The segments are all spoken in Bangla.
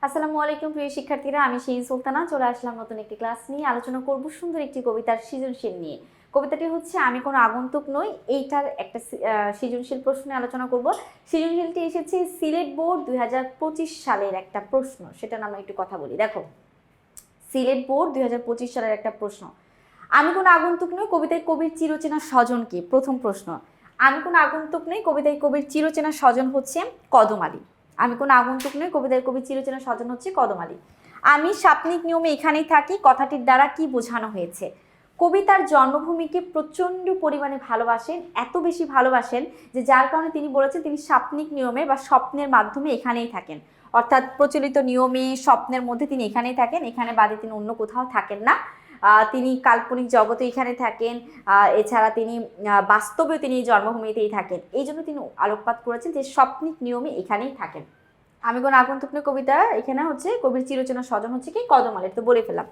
আসসালামু আলাইকুম প্রিয় শিক্ষার্থীরা, আমি সেই সুলতানা চলে আসলাম নতুন একটি ক্লাস নিয়ে। আলোচনা করব সুন্দর একটি কবিতার সৃজনশীল নিয়ে। কবিতাটি হচ্ছে আমি কোনো আগন্তুক নই, এইটার একটা সৃজনশীল প্রশ্নে আলোচনা করব। সৃজনশীলটি এসেছে সিলেট বোর্ড 2025 সালের একটা প্রশ্ন, সেটা নিয়ে আমরা একটু কথা বলি। দেখো, সিলেট বোর্ড 2025 সালের একটা প্রশ্ন, আমি কোনো আগন্তুক নই, কবিতায় কবির চিরচেনা স্বজন কে? প্রথম প্রশ্ন, আমি কোনো আগন্তুক নই, কবিতায় কবির চিরচেনা স্বজন হচ্ছে কদম আলী। আমি কোনো আগন্তুক নই, কবিতায় কবির চিরচেনা স্বজন হচ্ছে কদম আলী। আমি শাব্দিক নিয়মে এখানেই থাকি, কথাটির দ্বারা কি বোঝানো হয়েছে? কবি তার জন্মভূমিকে প্রচণ্ড পরিমাণে ভালোবাসেন, এত বেশি ভালোবাসেন যে যার কারণে তিনি বলেছেন তিনি শাব্দিক নিয়মে বা স্বপ্নের মাধ্যমে এখানেই থাকেন। অর্থাৎ প্রচলিত নিয়মে স্বপ্নের মধ্যে তিনি এখানেই থাকেন, এখানে বাদে তিনি অন্য কোথাও থাকেন না। তিনি কাল্পনিক জগতে এখানে থাকেন, এছাড়া তিনি বাস্তবেও তিনি জন্মভূমিতেই থাকেন। এই জন্য তিনি আলোকপাত করেছেন যে স্বপ্নিক নিয়মে এখানেই থাকেন। আমি কোনো আগন্তুক নই কবিতা এখানে হচ্ছে কবির চিরচেনা স্বজন হচ্ছে কি কদম আলী, তো বলে ফেলাম।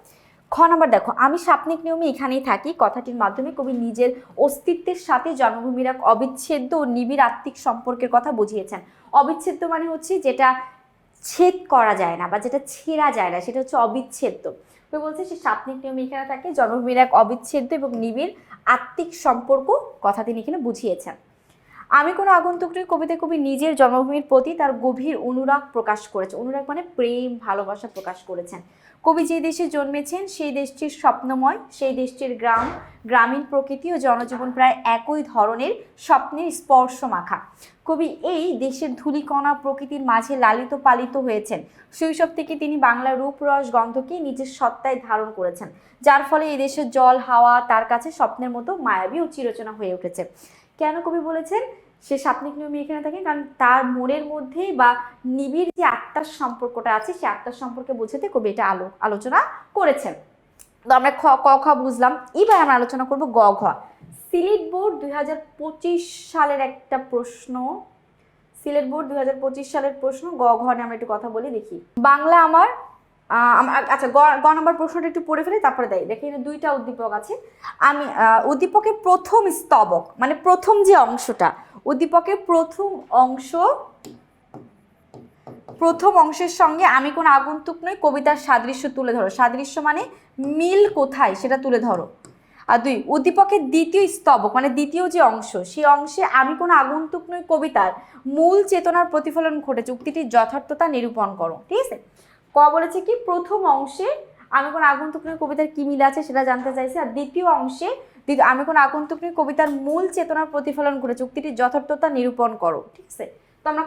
খ নাম্বার দেখো, আমি স্বপ্নিক নিয়মে এখানেই থাকি কথাটির মাধ্যমে কবি নিজের অস্তিত্বের সাথে জন্মভূমির এক অবিচ্ছেদ্য ও নিবিড় আত্মিক সম্পর্কের কথা বুঝিয়েছেন। অবিচ্ছেদ্য মানে হচ্ছে যেটা ছেদ করা যায় না বা যেটা ছেঁড়া যায় না, সেটা হচ্ছে অবিচ্ছেদ্য। তো বলছে সে স্বপ্নিক নিয়মে এখানে থাকে, জন্মভূমির এক অবিচ্ছেদ্য এবং নিবিড় আত্মিক সম্পর্ক কথা তিনি এখানে বুঝিয়েছেন। আমি কোনো আগন্তুক নই কবিতায় কবি নিজের জন্মভূমির প্রতি তার গভীর অনুরাগ প্রকাশ করেছে। অনুরাগ মানে প্রেম, ভালোবাসা প্রকাশ করেছেন। কবি যে দেশে জন্মেছেন সেই দেশটির স্বপ্নময়, সেই দেশটির গ্রামীণ প্রকৃতি ও জনজীবন প্রায় একই ধরনের স্বপ্নের স্পর্শ মাখা। কবি এই দেশের ধূলিকণা প্রকৃতির মাঝে লালিত পালিত হয়েছেন। শৈশব থেকে তিনি বাংলার রূপ রস গন্ধকে নিজের সত্তায় ধারণ করেছেন, যার ফলে এই দেশের জল হাওয়া তার কাছে স্বপ্নের মতো মায়াবী ও চিরচেনা হয়ে উঠেছে। কেন কবি বলেছেন সে স্বপ্নিক নিয়মে এখানে থাকে? কারণ তার মনের মধ্যে বা নিবিড় যে আত্মার সম্পর্কটা আছে, সে আত্মার সম্পর্কে বোঝাতে কবি এটা আলোচনা করেছেন। তো আমরা ক খ বুঝলাম, এবার আমরা আলোচনা করব গ ঘ। সিলেট বোর্ড 2025 সালের একটা প্রশ্ন, সিলেট বোর্ড 2025 সালের প্রশ্ন। গ ঘ নিয়ে আমরা একটু কথা বলি, দেখি। বাংলা আমার আচ্ছা, গ নম্বর প্রশ্নটা একটু পড়ে ফেলি, তারপরে দেখি দুইটা উদ্দীপক আছে। আমি উদ্দীপকের প্রথম স্তবক মানে প্রথম যে অংশটা, উদ্দীপকের প্রথম অংশের সঙ্গে আমি কোনো আগন্তুক নই কবিতার সাদৃশ্য তুলে ধরো। সাদৃশ্য মানে মিল কোথায় সেটা তুলে ধরো। আর দুই, উদ্দীপকের দ্বিতীয় স্তবক মানে দ্বিতীয় যে অংশ, সেই অংশে আমি কোনো আগন্তুক নই কবিতার মূল চেতনার প্রতিফলন ঘটেছে, উক্তিটির যথার্থতা নিরূপণ করো। ঠিক আছে। ক বলেছে কি প্রথম অংশে আমি কোনো আগন্তুক নই কবিতার কি মিল আছে সেটা জানতে চাইছে, আর দ্বিতীয় অংশে আমি কোনো আগন্তুক নই কবিতার মূল চেতনার প্রতিফলন ঘটেছে, উক্তিটির যথার্থতা নিরূপণ করো। ঠিক আছে। তো আমরা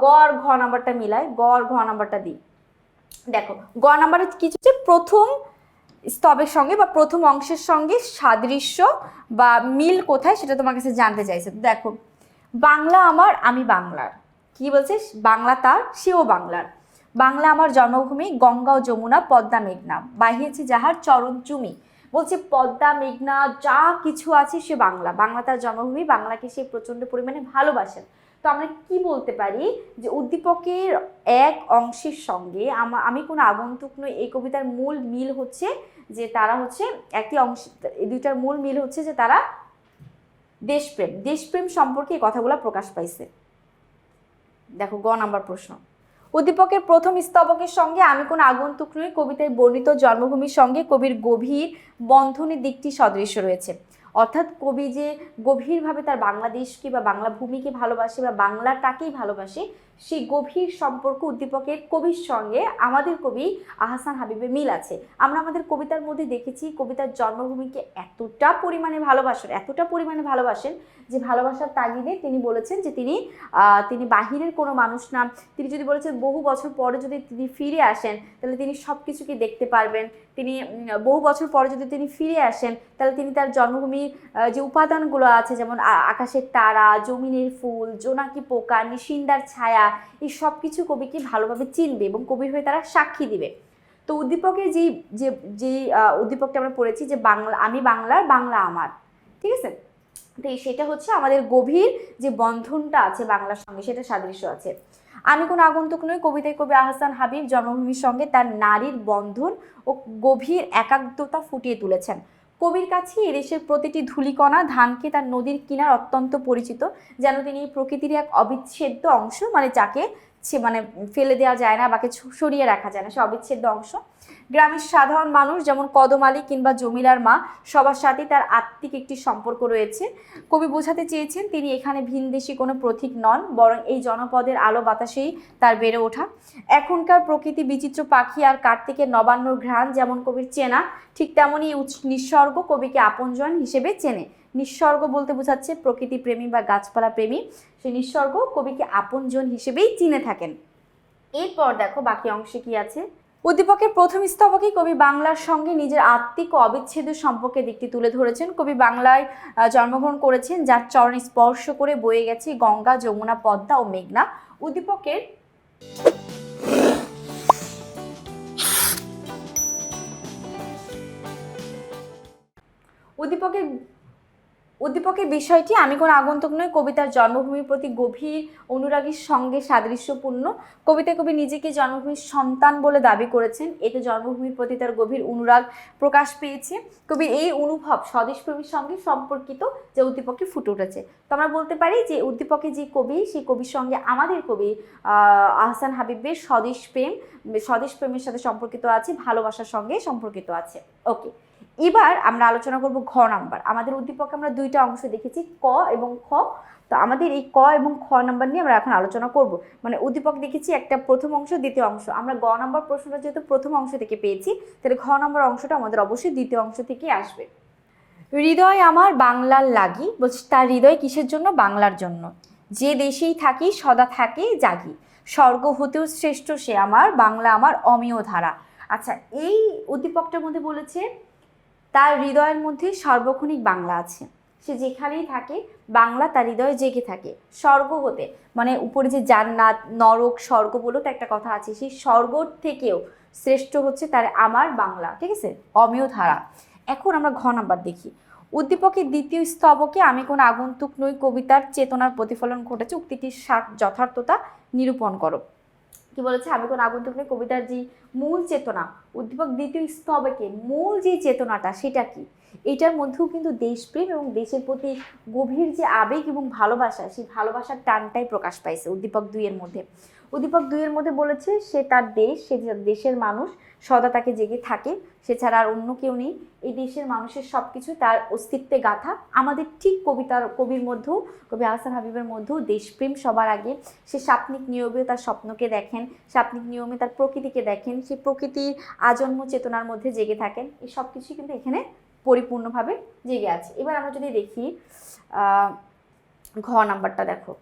গ আর ঘ নাম্বারটা মিলাই, গ আর ঘ নাম্বারটা দিই। দেখো, গ নাম্বারে কি হচ্ছে, প্রথম স্তবের সঙ্গে বা প্রথম অংশের সঙ্গে সাদৃশ্য বা মিল কোথায় সেটা তোমার কাছে জানতে চাইছে। দেখো, বাংলা আমার, আমি বাংলার। কি বলছে? বাংলা তার, সেও বাংলার। বাংলা আমার জন্মভূমি, গঙ্গা ও যমুনা পদ্মা মেঘনা বাহিয়েছে যাহার চরণ চুমি। বলছে পদ্মা মেঘনা যা কিছু আছে সে বাংলা, বাংলা তার জন্মভূমি, বাংলাকে সে প্রচন্ড পরিমাণে ভালোবাসেন। তো আমরা কি বলতে পারি যে উদ্দীপকের এক অংশের সঙ্গে আমি কোনো আগন্তুক নই এই কবিতার মূল মিল হচ্ছে যে তারা হচ্ছে একটি অংশ, এই দুইটার মূল মিল হচ্ছে যে তারা দেশপ্রেম সম্পর্কে এই কথাগুলো প্রকাশ পাইছে। দেখো, গ নাম্বার প্রশ্ন, উদ্দীপকের প্রথম স্তবকের সঙ্গে আমি কোনো আগন্তুক নই কবিতায় বর্ণিত জন্মভূমির সঙ্গে কবির গভীর বন্ধনের দিকটি সদৃশ্য রয়েছে। অর্থাৎ কবি যে গভীরভাবে তার বাংলাদেশকে বা বাংলা ভূমিকে ভালোবাসে বা বাংলাটাকেই ভালোবাসে, সেই গভীর সম্পর্ক উদ্দীপকের কবির সঙ্গে আমাদের কবি আহসান হাবীবের মিল আছে। আমরা আমাদের কবিতার মধ্যে দেখেছি কবিতার জন্মভূমিকে এতটা পরিমাণে ভালোবাসেন যে ভালোবাসার তাগিদে তিনি বলেছেন যে তিনি বাহিরের কোনো মানুষ না। তিনি যদি বলেছেন বহু বছর পরে যদি তিনি ফিরে আসেন তাহলে তিনি সব কিছুকে দেখতে পারবেন। তিনি বহু বছর পরে যদি তিনি ফিরে আসেন তাহলে তিনি তার জন্মভূমির যে উপাদানগুলো আছে, যেমন আকাশের তারা, জমিনের ফুল, জোনাকি পোকা, নিশিন্দার ছায়া, এই সব কিছু কবিকে ভালোভাবে চিনবে এবং কবির হয়ে তারা সাক্ষী দিবে। তো উদ্দীপকের যে উদ্দীপকটা আমরা পড়েছি যে বাংলা আমি বাংলার, বাংলা আমার। ঠিক আছে। তো সেটা হচ্ছে আমাদের গভীর যে বন্ধনটা আছে বাংলার সঙ্গে, সেটা সাদৃশ্য আছে। আমি কোনো আগন্তুক নই কবিতায় কবি আহসান হাবীব জন্মভূমির সঙ্গে তার নারীর বন্ধন ও গভীর একাগ্রতা ফুটিয়ে তুলেছেন। কবির কাছে এদেশের প্রতিটি ধূলিকণা ধানকে তার নদীর কিনার অত্যন্ত পরিচিত, যেন তিনি প্রকৃতির এক অবিচ্ছেদ্য অংশ, মানে যাকে মানে ফেলে দেওয়া যায় না, বাকি সরিয়ে রাখা যায় না, সে অবিচ্ছেদ্য অংশ। গ্রামের সাধারণ মানুষ যেমন কদম আলী কিংবা জমিলার মা সবার সাথে তার আত্মিক একটি সম্পর্ক রয়েছে। কবি বোঝাতে চেয়েছেন তিনি এখানে ভিনদেশি কোনো প্রতীক নন, বরং এই জনপদের আলো বাতাসেই তার বেড়ে ওঠা। এখনকার প্রকৃতি বিচিত্র পাখি আর কার্তিকের নবান্নর ঘ্রাণ যেমন কবির চেনা, ঠিক তেমনই নিঃসর্গ কবিকে আপনজন হিসেবে চেনে। নিঃসর্গ বলতে বোঝাচ্ছে প্রকৃতি প্রেমী বা গাছপালা প্রেমী, সেই নিঃসর্গ কবিকে আপনজন হিসেবেই চিনে থাকেন। এরপর দেখো বাকি অংশে কি আছে। উদ্দীপকের প্রথম স্তবকে কবি বাংলার সঙ্গে নিজের আত্মিক ও অবিচ্ছেদ্য সম্পর্কের দিকটি তুলে ধরেছেন। কবি বাংলায় জন্মগ্রহণ করেছেন, যার চরণ স্পর্শ করে বয়ে গেছে গঙ্গা, যমুনা, পদ্মা ও মেঘনা। উদ্দীপকের উদ্দীপকের বিষয়টি আমি কোনো আগন্তুক নই কবিতার জন্মভূমির প্রতি গভীর অনুরাগীর সঙ্গে সাদৃশ্যপূর্ণ। কবিতায় কবি নিজেকে জন্মভূমির সন্তান বলে দাবি করেছেন, এতে জন্মভূমির প্রতি তার গভীর অনুরাগ প্রকাশ পেয়েছে। কবির এই অনুভব স্বদেশপ্রেমীর সঙ্গে সম্পর্কিত, যে উদ্দীপকে ফুটে উঠেছে। তো আমরা বলতে পারি যে উদ্দীপকে যে কবি, সেই কবির সঙ্গে আমাদের কবি আহসান হাবীবের স্বদেশপ্রেমের সাথে সম্পর্কিত আছে, ভালোবাসার সঙ্গে সম্পর্কিত আছে। ওকে, এবার আমরা আলোচনা করব ঘ নাম্বার। আমাদের উদ্দীপকে আমরা দুইটা অংশ দেখেছি, ক এবং খ। তো আমাদের এই ক এবং খ নাম্বার নিয়ে আমরা এখন আলোচনা করব। মানে উদ্দীপক দেখেছি একটা প্রথম অংশ, দ্বিতীয় অংশ। আমরা গ নাম্বার প্রশ্নটা যেহেতু প্রথম অংশ থেকে পেয়েছি, তাহলে ঘ নাম্বার অংশটা আমাদের অবশ্যই দ্বিতীয় অংশ থেকে আসবে। হৃদয় আমার বাংলার লাগি, বলছি তার হৃদয় কিসের জন্য? বাংলার জন্য। যে দেশেই থাকি সদা থাকে জাগি, স্বর্গ হতেও শ্রেষ্ঠ সে আমার, বাংলা আমার অমেয় ধারা। আচ্ছা, এই উদ্দীপকটার মধ্যে বলেছে তার হৃদয়ের মধ্যে সার্বক্ষণিক বাংলা আছে, সে যেখানেই থাকে বাংলা তার হৃদয়ে জেগে থাকে। স্বর্গ হতে মানে উপরে যে জান্নাত, নরক, স্বর্গ বলেও তো একটা কথা আছে, সেই স্বর্গ থেকেও শ্রেষ্ঠ হচ্ছে তার আমার বাংলা। ঠিক আছে, অমেয় ধারা। এখন আমরা ঘ নাম্বার দেখি। উদ্দীপকের দ্বিতীয় স্তবকে আমি কোনো আগন্তুক নই কবিতার চেতনার প্রতিফলন ঘটেছে, উক্তিটির যথার্থতা নিরূপণ করো। কি বলেছে? আমি কোনো আগন্তুক নই কবিতার যে মূল চেতনা, উদ্দীপক দ্বিতীয় স্তবকে মূল যে চেতনাটা সেটা কি? এটার মধ্যেও কিন্তু দেশপ্রেম এবং দেশের প্রতি গভীর যে আবেগ এবং ভালোবাসা, সেই ভালোবাসার টানটাই প্রকাশ পাইছে উদ্দীপক 2 এর মধ্যে। উদ্দীপক 2 এর মধ্যে বলেছে সে তার দেশ, সে দেশের মানুষ, সদা তাকে জেগে থাকে, সে ছাড়া আর অন্য কেউ নেই। এই দেশের মানুষের সব কিছু তার অস্তিত্বে গাথা। আমাদের ঠিক কবির মধ্যেও, কবি আহসান হাবীবের মধ্যেও দেশপ্রেম সবার আগে। সে সাপ্নিক নিয়মেও তার স্বপ্নকে দেখেন, সাপ্নিক নিয়মে তার প্রকৃতিকে দেখেন, সে প্রকৃতির আজন্ম চেতনার মধ্যে জেগে থাকেন। এই সব কিছুই কিন্তু এখানে পরিপূর্ণভাবে জেগে আছে। এবার আমরা যদি দেখি ঘ নাম্বারটা দেখো,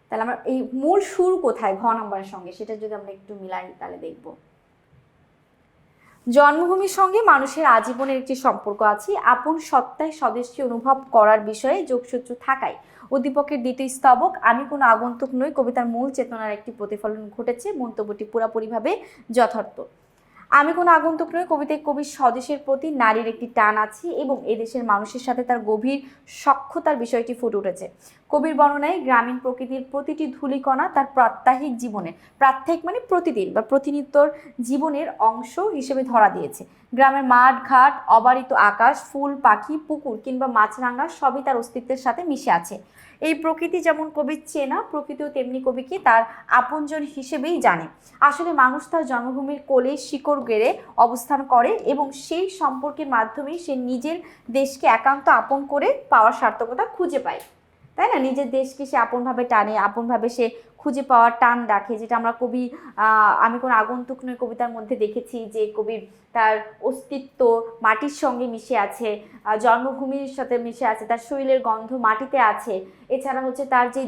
তাহলে আমরা এই মূল সুর কোথায় ঘ নাম্বারের সঙ্গে, সেটা যদি আমরা একটু মিলাই তাহলে দেখব। জন্মভূমির সঙ্গে মানুষের আজীবনের একটি সম্পর্ক আছে, আপন সত্তায় স্বদেশী অনুভব করার বিষয়ে যোগসূত্র থাকায় উদ্দীপকের দ্বিতীয় স্তবক আমি কোনো আগন্তুক নই কবিতার মূল চেতনার একটি প্রতিফলন ঘটেছে। মন্তব্যটি পুরাপুরিভাবে যথার্থ। আমি কোনো আগন্তুক নই কবিতায় কবির স্বদেশের প্রতি নারীর একটি টান আছে এবং এদেশের মানুষের সাথে তার গভীর সখ্যতার বিষয়টি ফুটে উঠেছে। কবির বর্ণনায় গ্রামীণ প্রকৃতির প্রতিটি ধূলিকণা তার প্রাত্যহিক জীবনে, প্রাত্যহিক মানে প্রতিদিন বা প্রতিনিত্যর জীবনের অংশ হিসেবে ধরা দিয়েছে। গ্রামের মাঠ ঘাট, অবারিত আকাশ, ফুল পাখি, পুকুর কিংবা মাছরাঙা সবই তার অস্তিত্বের সাথে মিশে আছে। এই প্রকৃতি যেমন কবির চেনা, প্রকৃতিও তেমনি কবিকে তার আপনজন হিসেবেই জানে। আসলে মানুষ তার জন্মভূমির কোলে শিকড় গেড়ে অবস্থান করে এবং সেই সম্পর্কের মাধ্যমেই সে নিজের দেশকে একান্ত আপন করে পাওয়ার সার্থকতা খুঁজে পায়, তাই না? নিজের দেশকে সে আপনভাবে টানে, আপনভাবে সে খুঁজে পাওয়ার টান রাখে, যেটা আমরা কবি আমি কোনো আগন্তুক নই কবিতার মধ্যে দেখেছি যে কবির তার অস্তিত্ব মাটির সঙ্গে মিশে আছে, জন্মভূমির সাথে মিশে আছে, তার শরীরের গন্ধ মাটিতে আছে। এছাড়া হচ্ছে তার যে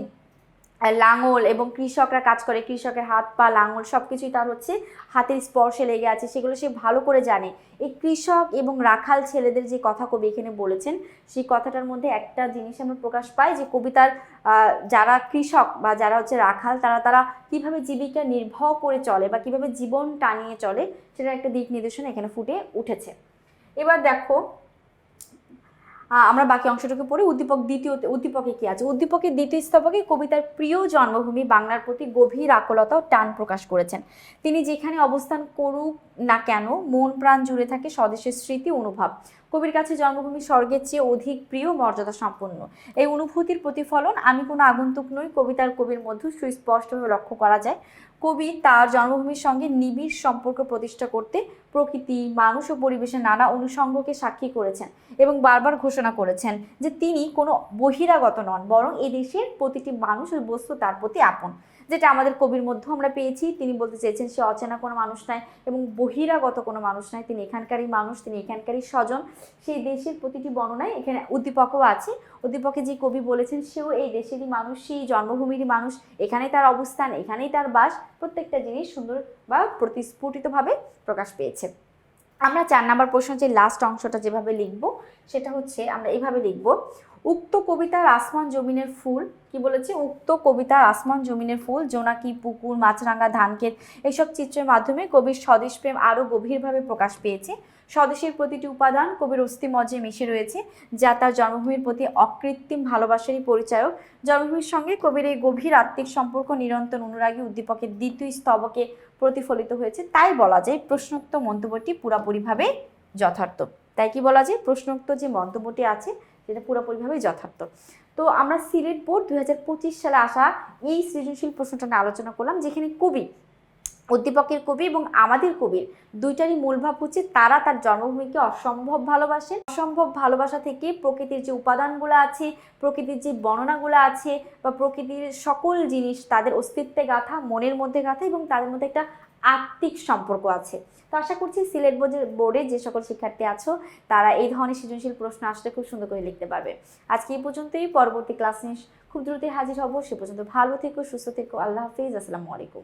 লাঙল এবং কৃষকরা কাজ করে, কৃষকের হাত পা লাঙল সব কিছুই তার হচ্ছে হাতের স্পর্শে লেগে আছে, সেগুলো সে ভালো করে জানে। এই কৃষক এবং রাখাল ছেলেদের যে কথা কবি এখানে বলেছেন, সেই কথাটার মধ্যে একটা জিনিস আমরা প্রকাশ পাই যে কবিতার যারা কৃষক বা যারা হচ্ছে রাখাল, তারা কিভাবে জীবিকা নির্বাহ করে চলে বা কিভাবে জীবন টানিয়ে চলে, সেটার একটা দিক নির্দেশনা এখানে ফুটে উঠেছে। এবার দেখো আমরা বাকি অংশটুকু পড়ি। উদ্দীপকে কি আছে? উদ্দীপকের দ্বিতীয় স্তবকে কবিতার প্রিয় জন্মভূমি বাংলার প্রতি গভীর আকুলতা ও টান প্রকাশ করেছেন। তিনি যেখানে অবস্থান করুক না কেন মন প্রাণ জুড়ে থাকে স্বদেশের স্মৃতি অনুভব। কবির কাছে জন্মভূমি স্বর্গের চেয়ে অধিক প্রিয়, মর্যাদা সম্পন্ন। এই অনুভূতির প্রতিফলন আমি কোনো আগন্তুক নই কবিতার কবির মধ্যে সুস্পষ্টভাবে লক্ষ্য করা যায়। কবি তার জন্মভূমির সঙ্গে নিবিড় সম্পর্ক প্রতিষ্ঠা করতে প্রকৃতি, মানুষ ও পরিবেশের নানা অনুষঙ্গকে সাক্ষী করেছেন এবং বারবার ঘোষণা করেছেন যে তিনি কোনো বহিরাগত নন, বরং এই দেশের প্রতিটি মানুষ ও বস্তু তার প্রতি আপন। যেটা আমাদের কবির মধ্যেও আমরা পেয়েছি। তিনি বলতে চেয়েছেন সে অচেনা কোনো মানুষ নাই এবং বহিরাগত কোনো মানুষ নাই, তিনি এখানকারই মানুষ, তিনি এখানকারই স্বজন। সেই দেশের প্রতিটি বর্ণনায় এখানে উদ্দীপকও আছে। উদ্দীপকে যে কবি বলেছেন সেও এই দেশেরই মানুষ, সেই জন্মভূমিরই মানুষ, এখানেই তার অবস্থান, এখানেই তার বাস। প্রত্যেকটা জিনিস সুন্দর বা প্রতিস্ফুটিতভাবে প্রকাশ পেয়েছে। আমরা 4 নম্বর প্রশ্ন যে লাস্ট অংশটা যেভাবে লিখব সেটা হচ্ছে আমরা এইভাবে লিখব, উক্ত কবিতার আসমান জমিনের ফুল। কি বলেছে? উক্ত কবিতার আসমান জমিনের ফুল, জোনাকি, পুকুর, মাছরাঙা, ধানক্ষেত এইসব চিত্রের মাধ্যমে কবির স্বদেশ প্রেম আরও গভীরভাবে প্রকাশ পেয়েছে। স্বদেশের প্রতিটি উপাদান কবির অস্থিমজ্জে মিশে রয়েছে, যা তার জন্মভূমির প্রতি অকৃত্রিম ভালোবাসারই পরিচায়ক। জন্মভূমির সঙ্গে কবির এই গভীর আত্মিক সম্পর্ক নিরন্তর অনুরাগী উদ্দীপকের দ্বিতীয় স্তবকে প্রতিফলিত হয়েছে। তাই বলা যায় প্রশ্নোক্ত মন্তব্যটি পুরোপুরিভাবে যথার্থ। তাই কি বলা যায়? প্রশ্নোক্ত যে মন্তব্যটি আছে সেটা পুরোপুরিভাবে যথার্থ। তো আমরা সিলেট বোর্ড 2025 সালে আসা এই সৃজনশীল প্রশ্নটা নিয়ে আলোচনা করলাম, যেখানে কবি, উদ্দীপকের কবি এবং আমাদের কবির দুইটারই মূল ভাব হচ্ছে তারা তার জন্মভূমিকে অসম্ভব ভালোবাসেন। অসম্ভব ভালোবাসা থেকে প্রকৃতির যে উপাদানগুলো আছে, প্রকৃতির যে বর্ণনাগুলো আছে বা প্রকৃতির সকল জিনিস তাদের অস্তিত্বে গাঁথা, মনের মধ্যে গাঁথা এবং তাদের মধ্যে একটা আত্মিক সম্পর্ক আছে। তো আশা করছি সিলেট বোর্ডে যে সকল শিক্ষার্থী আছো তারা এই ধরনের সৃজনশীল প্রশ্ন আসলে খুব সুন্দর করে লিখতে পারবে। আজকে এই পর্যন্তই। পরবর্তী ক্লাস নিয়ে খুব দ্রুতই হাজির হব। সে পর্যন্ত ভালো থেকো, সুস্থ থেকো। আল্লাহ হাফিজ। আসসালামু আলাইকুম।